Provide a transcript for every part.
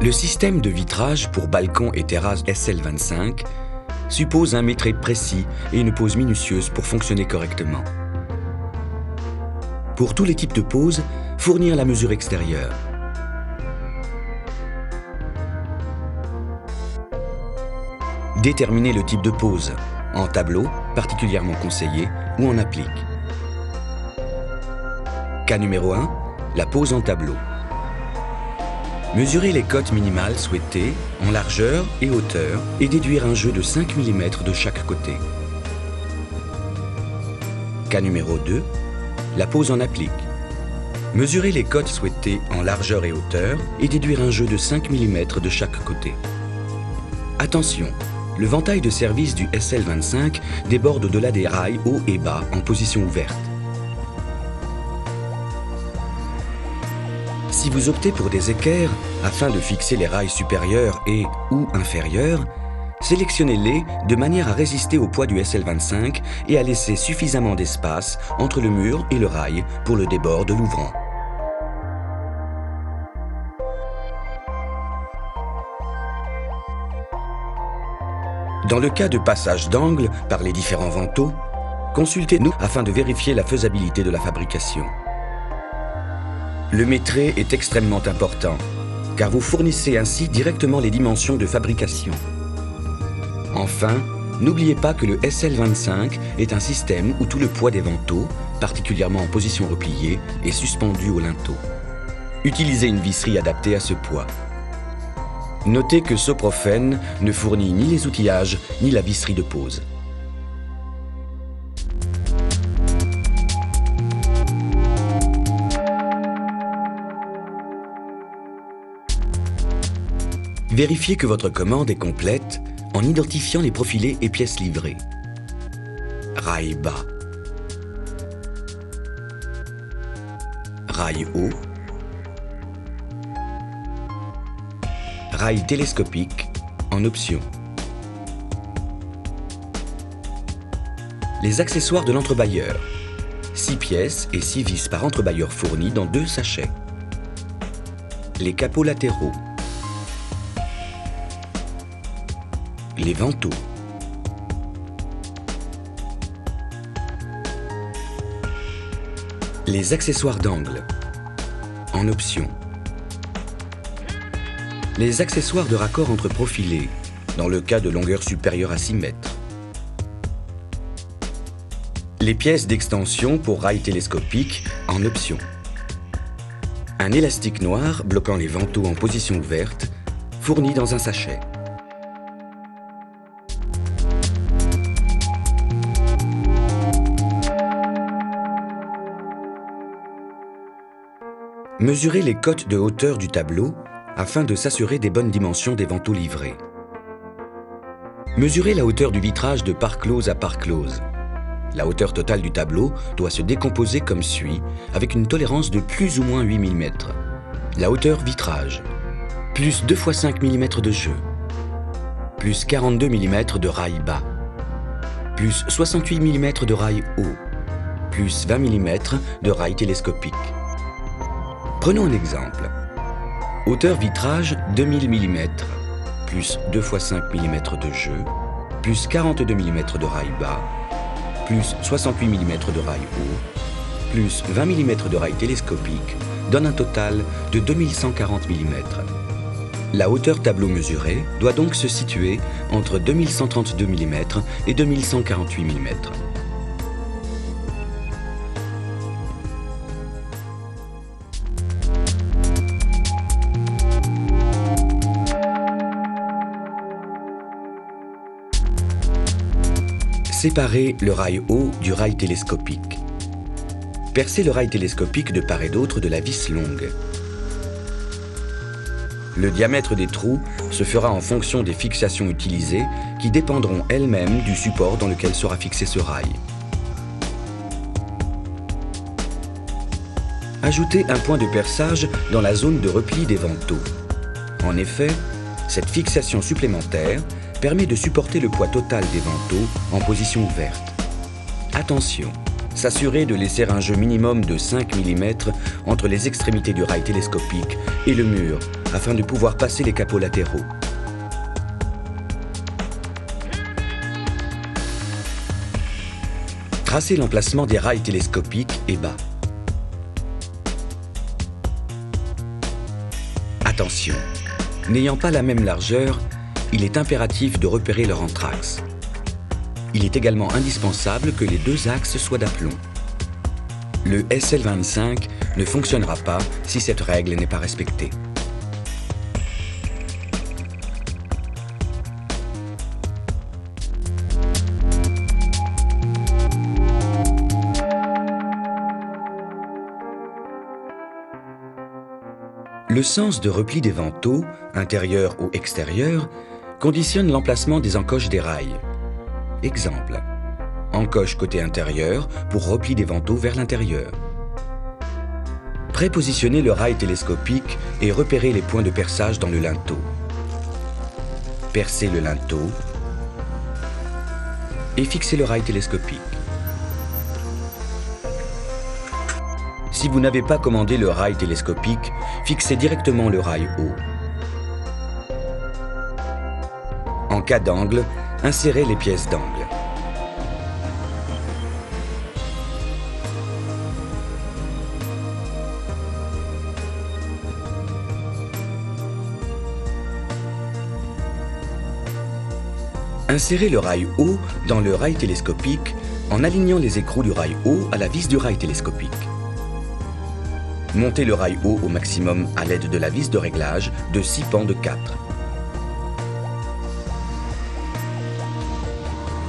Le système de vitrage pour balcons et terrasses SL25 suppose un métré précis et une pose minutieuse pour fonctionner correctement. Pour tous les types de poses, fournir la mesure extérieure. Déterminer le type de pose, en tableau, particulièrement conseillé, ou en applique. Cas numéro 1, la pose en tableau. Mesurer les cotes minimales souhaitées en largeur et hauteur et déduire un jeu de 5 mm de chaque côté. Cas numéro 2, la pose en applique. Mesurer les cotes souhaitées en largeur et hauteur et déduire un jeu de 5 mm de chaque côté. Attention, le ventail de service du SL25 déborde au-delà des rails haut et bas en position ouverte. Si vous optez pour des équerres afin de fixer les rails supérieurs et ou inférieurs, sélectionnez-les de manière à résister au poids du SL25 et à laisser suffisamment d'espace entre le mur et le rail pour le débord de l'ouvrant. Dans le cas de passage d'angle par les différents vantaux, consultez-nous afin de vérifier la faisabilité de la fabrication. Le métré est extrêmement important, car vous fournissez ainsi directement les dimensions de fabrication. Enfin, n'oubliez pas que le SL25 est un système où tout le poids des vantaux, particulièrement en position repliée, est suspendu au linteau. Utilisez une visserie adaptée à ce poids. Notez que Soprofen ne fournit ni les outillages ni la visserie de pose. Vérifiez que votre commande est complète en identifiant les profilés et pièces livrées. Rail bas. Rail haut. Rail télescopique en option. Les accessoires de l'entrebâilleur. 6 pièces et 6 vis par entrebâilleur fournis dans 2 sachets. Les capots latéraux. Les vantaux. Les accessoires d'angle en option. Les accessoires de raccord entre profilés dans le cas de longueur supérieure à 6 mètres. Les pièces d'extension pour rail télescopique en option. Un élastique noir bloquant les vantaux en position ouverte fourni dans un sachet. Mesurez les cotes de hauteur du tableau afin de s'assurer des bonnes dimensions des vantaux livrés. Mesurez la hauteur du vitrage de part close à part close. La hauteur totale du tableau doit se décomposer comme suit, avec une tolérance de plus ou moins 8 mm. La hauteur vitrage, plus 2 x 5 mm de jeu, plus 42 mm de rail bas, plus 68 mm de rail haut, plus 20 mm de rail télescopique. Prenons un exemple. Hauteur vitrage 2000 mm, plus 2 x 5 mm de jeu, plus 42 mm de rail bas, plus 68 mm de rail haut, plus 20 mm de rail télescopique, donne un total de 2140 mm. La hauteur tableau mesurée doit donc se situer entre 2132 mm et 2148 mm. Séparez le rail haut du rail télescopique. Percez le rail télescopique de part et d'autre de la vis longue. Le diamètre des trous se fera en fonction des fixations utilisées qui dépendront elles-mêmes du support dans lequel sera fixé ce rail. Ajoutez un point de perçage dans la zone de repli des vantaux. En effet, cette fixation supplémentaire permet de supporter le poids total des vantaux en position ouverte. Attention, s'assurer de laisser un jeu minimum de 5 mm entre les extrémités du rail télescopique et le mur, afin de pouvoir passer les capots latéraux. Tracer l'emplacement des rails télescopiques est bas. Attention, n'ayant pas la même largeur, il est impératif de repérer leur anthrax. Il est également indispensable que les deux axes soient d'aplomb. Le SL25 ne fonctionnera pas si cette règle n'est pas respectée. Le sens de repli des vantaux, intérieur ou extérieur, conditionne l'emplacement des encoches des rails. Exemple, encoche côté intérieur pour repli des vantaux vers l'intérieur. Prépositionner le rail télescopique et repérer les points de perçage dans le linteau. Percer le linteau et fixer le rail télescopique. Si vous n'avez pas commandé le rail télescopique, fixez directement le rail haut. En cas d'angle, insérez les pièces d'angle. Insérez le rail haut dans le rail télescopique en alignant les écrous du rail haut à la vis du rail télescopique. Montez le rail haut au maximum à l'aide de la vis de réglage de 6 pans de 4.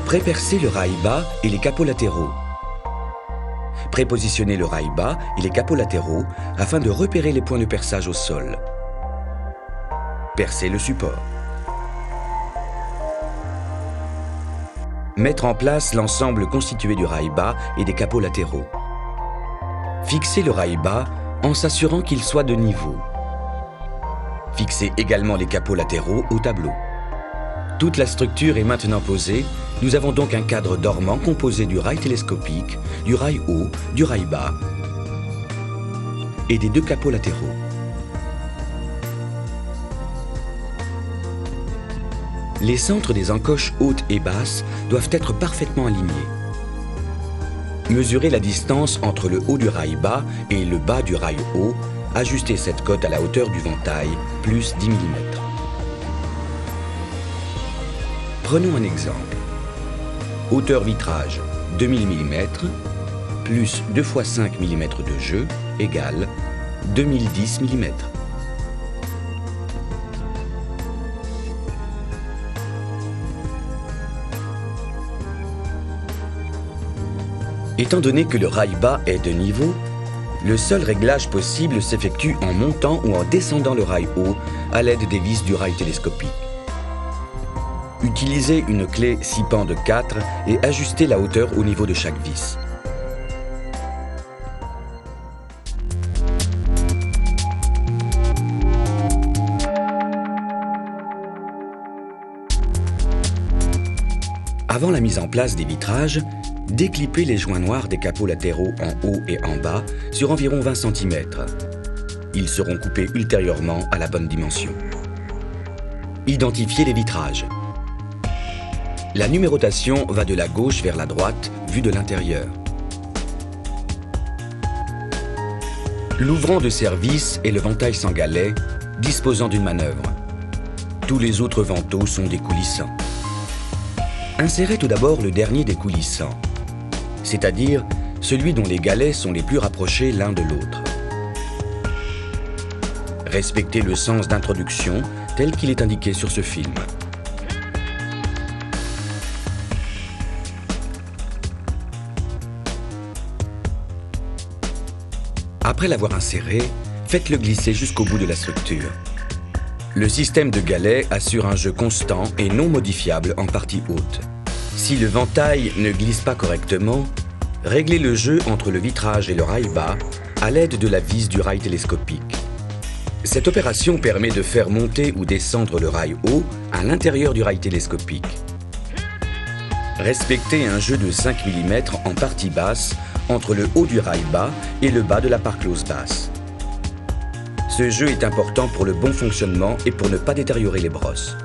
Prépercez le rail bas et les capots latéraux. Prépositionnez le rail bas et les capots latéraux afin de repérer les points de perçage au sol. Percez le support. Mettre en place l'ensemble constitué du rail bas et des capots latéraux. Fixez le rail bas en s'assurant qu'il soit de niveau. Fixez également les capots latéraux au tableau. Toute la structure est maintenant posée. Nous avons donc un cadre dormant composé du rail télescopique, du rail haut, du rail bas et des deux capots latéraux. Les centres des encoches hautes et basses doivent être parfaitement alignés. Mesurez la distance entre le haut du rail bas et le bas du rail haut. Ajustez cette cote à la hauteur du ventail, plus 10 mm. Prenons un exemple. Hauteur vitrage 2000 mm, plus 2 x 5 mm de jeu, égale 2010 mm. Étant donné que le rail bas est de niveau, le seul réglage possible s'effectue en montant ou en descendant le rail haut à l'aide des vis du rail télescopique. Utilisez une clé 6 pans de 4 et ajustez la hauteur au niveau de chaque vis. Avant la mise en place des vitrages, déclipez les joints noirs des capots latéraux en haut et en bas sur environ 20 cm. Ils seront coupés ultérieurement à la bonne dimension. Identifiez les vitrages. La numérotation va de la gauche vers la droite, vue de l'intérieur. L'ouvrant de service est le ventail sans galet, disposant d'une manœuvre. Tous les autres vantaux sont découlissants. Insérez tout d'abord le dernier découlissant, c'est-à-dire celui dont les galets sont les plus rapprochés l'un de l'autre. Respectez le sens d'introduction tel qu'il est indiqué sur ce film. Après l'avoir inséré, faites-le glisser jusqu'au bout de la structure. Le système de galets assure un jeu constant et non modifiable en partie haute. Si le ventail ne glisse pas correctement, réglez le jeu entre le vitrage et le rail bas à l'aide de la vis du rail télescopique. Cette opération permet de faire monter ou descendre le rail haut à l'intérieur du rail télescopique. Respectez un jeu de 5 mm en partie basse entre le haut du rail bas et le bas de la parclose basse. Ce jeu est important pour le bon fonctionnement et pour ne pas détériorer les brosses.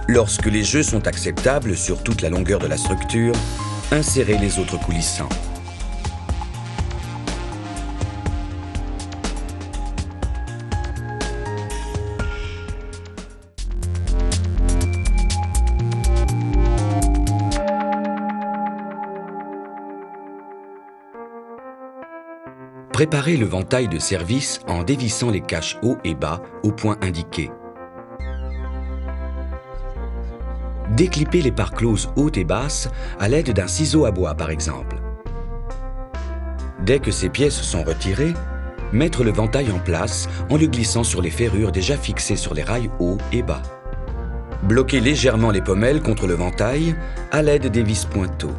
Lorsque les jeux sont acceptables sur toute la longueur de la structure, insérez les autres coulissants. Préparez le ventail de service en dévissant les caches haut et bas au point indiqué. Déclippez les parcloses hautes et basses à l'aide d'un ciseau à bois par exemple. Dès que ces pièces sont retirées, mettre le ventail en place en le glissant sur les ferrures déjà fixées sur les rails hauts et bas. Bloquez légèrement les pommelles contre le ventail à l'aide des vis pointeaux.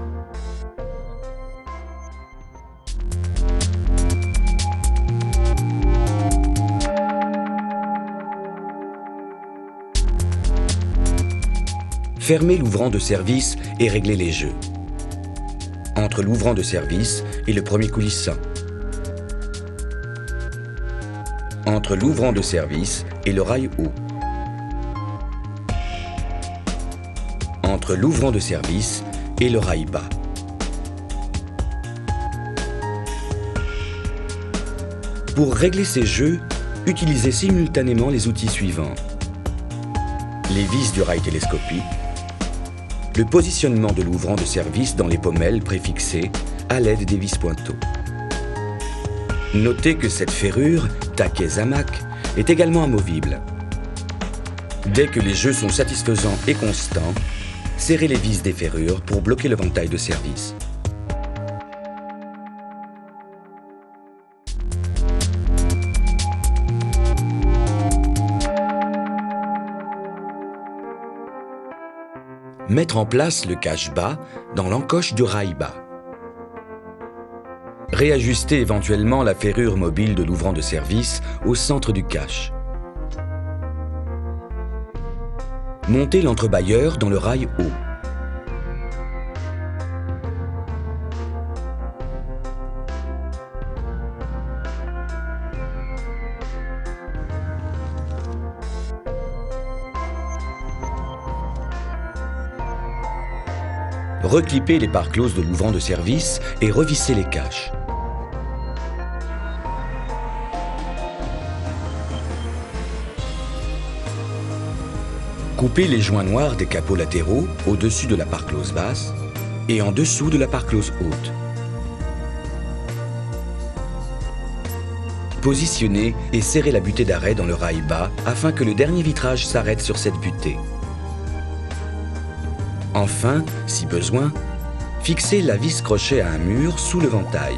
Fermez l'ouvrant de service et réglez les jeux. Entre l'ouvrant de service et le premier coulissant. Entre l'ouvrant de service et le rail haut. Entre l'ouvrant de service et le rail bas. Pour régler ces jeux, utilisez simultanément les outils suivants. Les vis du rail télescopique, le positionnement de l'ouvrant de service dans les pommelles préfixées à l'aide des vis pointeaux. Notez que cette ferrure, taquet Zamac, est également amovible. Dès que les jeux sont satisfaisants et constants, serrez les vis des ferrures pour bloquer le ventail de service. Mettre en place le cache bas dans l'encoche du rail bas. Réajustez éventuellement la ferrure mobile de l'ouvrant de service au centre du cache. Montez l'entrebâilleur dans le rail haut. Reclippez les parcloses de l'ouvrant de service et revissez les caches. Coupez les joints noirs des capots latéraux au-dessus de la parclose basse et en dessous de la parclose haute. Positionnez et serrez la butée d'arrêt dans le rail bas afin que le dernier vitrage s'arrête sur cette butée. Enfin, si besoin, fixez la vis crochet à un mur sous le ventail.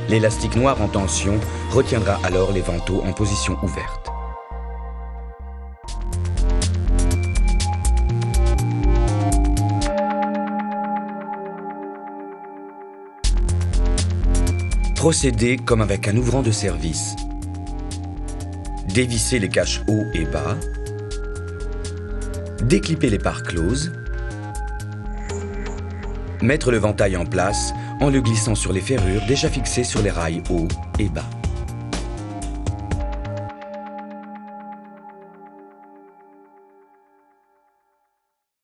L'élastique noir en tension retiendra alors les vantaux en position ouverte. Procédez comme avec un ouvrant de service. Dévissez les caches haut et bas. Déclipper les parcloses, mettre le ventail en place en le glissant sur les ferrures déjà fixées sur les rails hauts et bas.